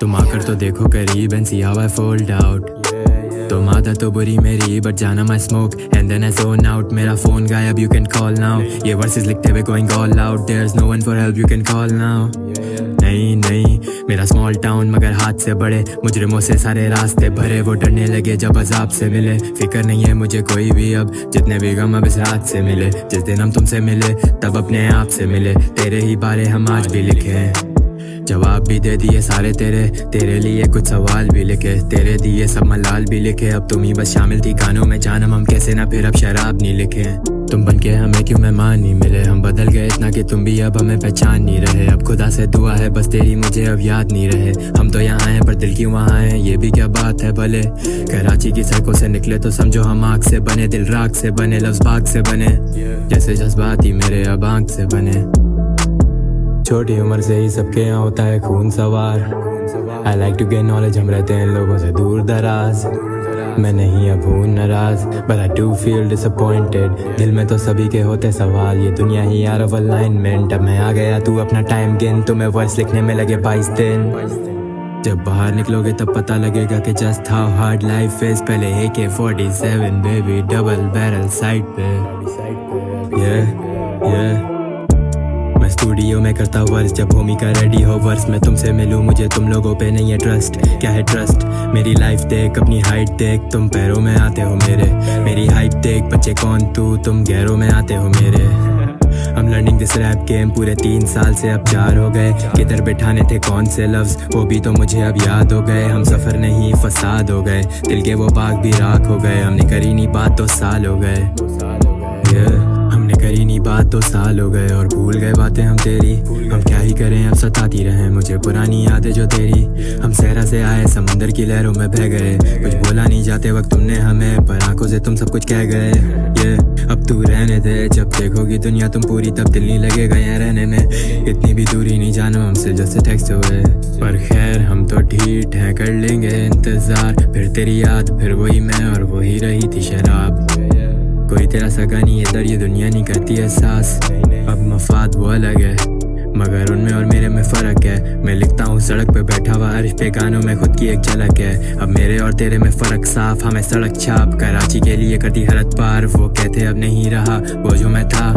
तुम आकर तो देखो करीब and see how I fold out. तुम आदत तो बुरी मेरी but जाना मैं smoke and then I zone out. मेरा फोन गायब you can call now. ये वर्सेस लिखते हुए going all out. There's no one for help you can call now. नहीं नहीं मेरा स्मॉल टाउन मगर हाथ से बड़े मुजरिमों से सारे रास्ते भरे. वो डरने लगे जब अजाब से मिले. फिक्र नहीं है मुझे कोई भी अब जितने भी गम अब इस रात से मिले. जिस दिन हम तुमसे मिले तब अपने आप से मिले. तेरे ही बारे हम आज भी लिखे हैं. जवाब भी दे दिए सारे तेरे लिए कुछ सवाल भी लिखे. तेरे दिए सब मलाल भी लिखे. अब तुम ही बस शामिल थी गानों में जानम हम कैसे ना फिर अब शराब नहीं लिखे. तुम बनके हमें क्यों मेहमान नहीं मिले. हम बदल गए इतना कि तुम भी अब हमें पहचान नहीं रहे. अब खुदा से दुआ है बस तेरी मुझे अब याद नहीं रहे. हम तो यहाँ हैं पर दिल क्यों वहाँ हैं ये भी क्या बात है भले. कराची की सड़कों से निकले तो समझो हम आँख से बने. दिल राग से बने लफ्ज़ बाग से बने. जैसे जज्बात ही मेरे अब आँख से बने. छोटी उम्र से ही सबके यहाँ होता है खून सवार. I like to get knowledge. हम रहते हैं लोगों से दूर दराज. मैं नहीं अब हूँ नाराज but I do feel disappointed. दिल में तो सभी के होते सवाल. ये दुनिया ही यार of alignment. अब मैं आ गया तू अपना टाइम गिन. तुम्हें वर्स लिखने में लगे 22 दिन. जब बाहर निकलोगे तब पता लगेगा कि just how hard life is. पहले AK-47 baby double barrel side पे. yeah मैं स्टूडियो में करता वर्स जब होमी का रेडी हो वर्स. मैं तुमसे मिलूं मुझे तुम लोगों पे नहीं है ट्रस्ट. क्या है ट्रस्ट मेरी लाइफ देख अपनी हाइट देख. तुम पैरों में आते हो मेरे. मेरी हाइट देख बच्चे कौन तू तुम गैरों में आते हो मेरे. हम लर्निंग दिस रैप गेम पूरे 3 साल से अब 4 हो गए. किधर बिठाने थे कौन से लफ्ज वो भी तो मुझे अब याद हो गए. हम सफर नहीं फसाद हो गए. दिल के वो बाग भी राख हो गए. हमने करी नहीं बात 2 साल हो गए. हमने करी नहीं बात 2 साल हो गए और भूल गए बातें हम तेरी. हम क्या ही करें अब सताती रहे मुझे पुरानी यादें जो तेरी. हम सहरा से आए समंदर की लहरों में बह गए. कुछ बोला नहीं जाते वक्त तुमने हमें पर आंखों से तुम सब कुछ कह गए. अब तू रहने दे जब देखोगी दुनिया तुम पूरी तब दिल नहीं लगेगा यहाँ रहने में. इतनी भी दूरी नहीं जानो हमसे जैसे टेक्स्ट हुए. पर खैर हम तो ढीठ हैं कर लेंगे इंतजार. फिर तेरी याद फिर वही मैं और वही रही थी शराब. कोई तेरा सगा नहीं इधर ये दुनिया नहीं करती एहसास. अब मफाद वो अलग है मगर उनमें और मेरे में फ़र्क है. मैं लिखता हूँ सड़क पे बैठा हुआ अर्श पे गानों में खुद की एक झलक है. अब मेरे और तेरे में फ़र्क साफ. हमें सड़क छाप कराची के लिए करती हरत पार. वो कहते अब नहीं रहा वो जो मैं था.